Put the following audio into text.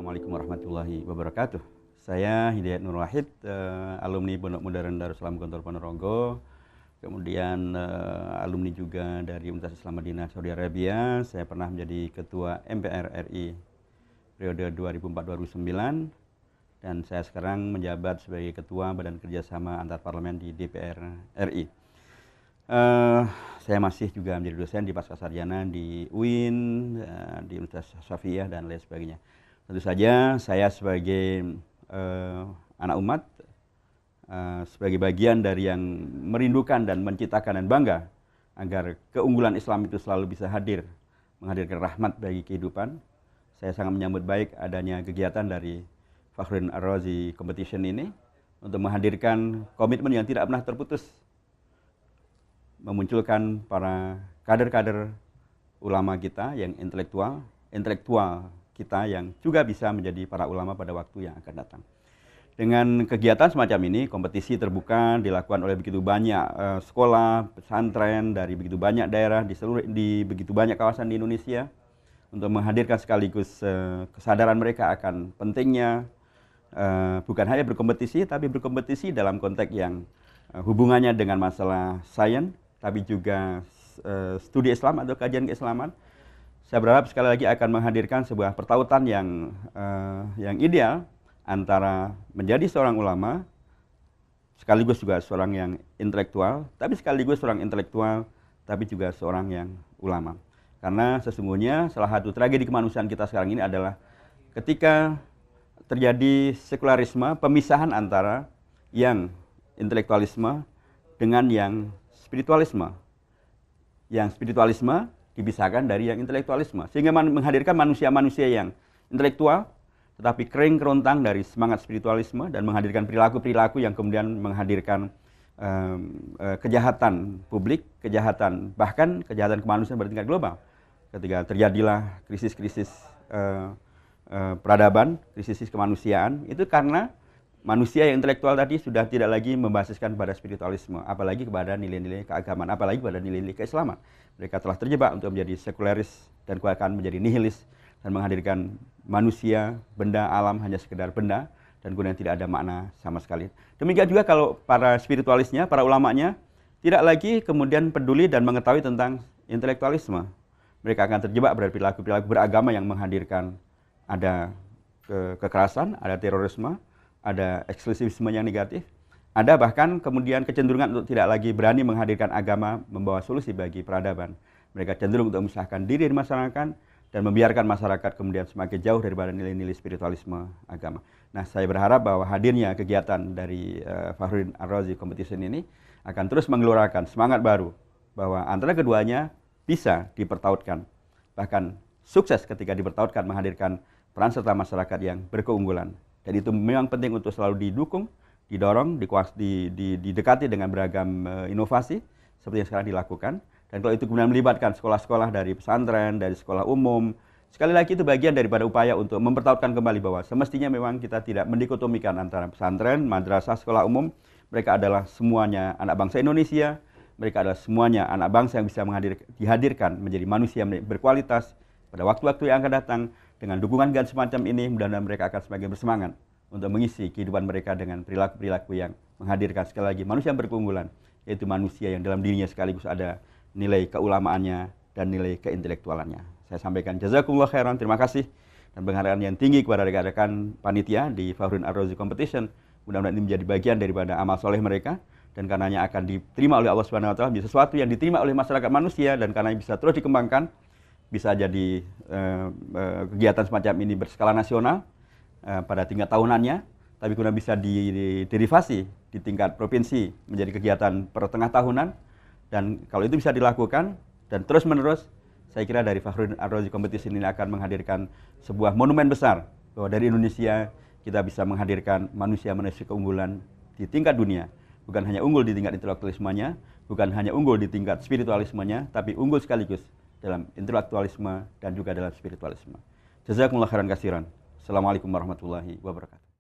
Assalamualaikum warahmatullahi wabarakatuh. Saya Hidayat Nur Wahid, alumni Pondok Modern Darussalam Gontor Ponorogo, kemudian alumni juga dari Universitas Islam Madinah Saudi Arabia. Saya pernah menjadi Ketua MPR RI periode 2004-2009 dan saya sekarang menjabat sebagai Ketua Badan Kerjasama Antar Parlemen di DPR RI. Saya masih juga menjadi dosen di Pascasarjana di UIN, di Universitas Syafi'iyah dan lain sebagainya. Tentu saja saya sebagai anak umat, sebagai bagian dari yang merindukan dan menciptakan dan bangga agar keunggulan Islam itu selalu bisa hadir, menghadirkan rahmat bagi kehidupan. Saya sangat menyambut baik adanya kegiatan dari Fakhruddin Ar-Razi Competition ini untuk menghadirkan komitmen yang tidak pernah terputus, memunculkan para kader-kader ulama kita yang intelektual kita yang juga bisa menjadi para ulama pada waktu yang akan datang. Dengan kegiatan semacam ini, kompetisi terbuka dilakukan oleh begitu banyak sekolah, pesantren dari begitu banyak daerah di begitu banyak kawasan di Indonesia untuk menghadirkan sekaligus kesadaran mereka akan pentingnya bukan hanya berkompetisi, tapi berkompetisi dalam konteks yang hubungannya dengan masalah sains, tapi juga studi Islam atau kajian keislaman. Saya berharap sekali lagi akan menghadirkan sebuah pertautan yang ideal antara menjadi seorang ulama, sekaligus juga seorang yang intelektual, tapi sekaligus seorang intelektual, tapi juga seorang yang ulama. Karena sesungguhnya salah satu tragedi kemanusiaan kita sekarang ini adalah ketika terjadi sekularisme, pemisahan antara yang intelektualisme dengan yang spiritualisme. Yang spiritualisme dipisahkan dari yang intelektualisme, sehingga menghadirkan manusia-manusia yang intelektual tetapi kering kerontang dari semangat spiritualisme dan menghadirkan perilaku-perilaku yang kemudian menghadirkan kejahatan publik, bahkan kejahatan kemanusiaan bertingkat global. Ketika terjadilah krisis-krisis peradaban, krisis kemanusiaan, itu karena manusia yang intelektual tadi sudah tidak lagi membasiskan pada spiritualisme, apalagi kepada nilai-nilai keagamaan, apalagi pada nilai-nilai keislaman. Mereka telah terjebak untuk menjadi sekularis dan akan menjadi nihilis dan menghadirkan manusia, benda, alam hanya sekedar benda dan kemudian tidak ada makna sama sekali. Demikian juga kalau para spiritualisnya, para ulamanya tidak lagi kemudian peduli dan mengetahui tentang intelektualisme. Mereka akan terjebak pada perilaku-perilaku beragama yang menghadirkan ada kekerasan, ada terorisme, ada eksklusivisme yang negatif, ada bahkan kemudian kecenderungan untuk tidak lagi berani menghadirkan agama membawa solusi bagi peradaban. Mereka cenderung untuk memisahkan diri dari masyarakat dan membiarkan masyarakat kemudian semakin jauh daripada nilai-nilai spiritualisme agama. Nah, saya berharap bahwa hadirnya kegiatan dari Fakhruddin Ar-Razi Competition ini akan terus menggelorakan semangat baru bahwa antara keduanya bisa dipertautkan. Bahkan sukses ketika dipertautkan menghadirkan peran serta masyarakat yang berkeunggulan. Dan itu memang penting untuk selalu didukung, didorong, didekati dengan beragam inovasi seperti yang sekarang dilakukan. Dan kalau itu kemudian melibatkan sekolah-sekolah dari pesantren, dari sekolah umum, sekali lagi itu bagian daripada upaya untuk mempertautkan kembali bahwa semestinya memang kita tidak mendikotomikan antara pesantren, madrasah, sekolah umum. Mereka adalah semuanya anak bangsa Indonesia, mereka adalah semuanya anak bangsa yang bisa dihadirkan menjadi manusia berkualitas pada waktu-waktu yang akan datang. Dengan dukungan semacam ini, mudah-mudahan mereka akan semakin bersemangat untuk mengisi kehidupan mereka dengan perilaku-perilaku yang menghadirkan sekali lagi manusia yang berkeunggulan, yaitu manusia yang dalam dirinya sekaligus ada nilai keulamaannya dan nilai keintelektualannya. Saya sampaikan jazakumullah khairan, terima kasih dan penghargaan yang tinggi kepada rekan-rekan panitia di Fakhruddin Ar-Razi Competition. Mudah-mudahan ini menjadi bagian daripada amal soleh mereka dan karenanya akan diterima oleh Allah Subhanahu wa taala, menjadi sesuatu yang diterima oleh masyarakat manusia dan karenanya bisa terus dikembangkan. Bisa jadi kegiatan semacam ini berskala nasional pada tingkat tahunannya, tapi kemudian bisa diderivasi di tingkat provinsi menjadi kegiatan per tengah tahunan. Dan kalau itu bisa dilakukan dan terus-menerus, saya kira dari Fakhruddin Ar-Razi Competition ini akan menghadirkan sebuah monumen besar bahwa dari Indonesia kita bisa menghadirkan manusia-manusia keunggulan di tingkat dunia. Bukan hanya unggul di tingkat intelektualismenya, bukan hanya unggul di tingkat spiritualismenya, tapi unggul sekaligus dalam intelektualisme dan juga dalam spiritualisme. Jazakumullah khairan katsiran. Assalamualaikum warahmatullahi wabarakatuh.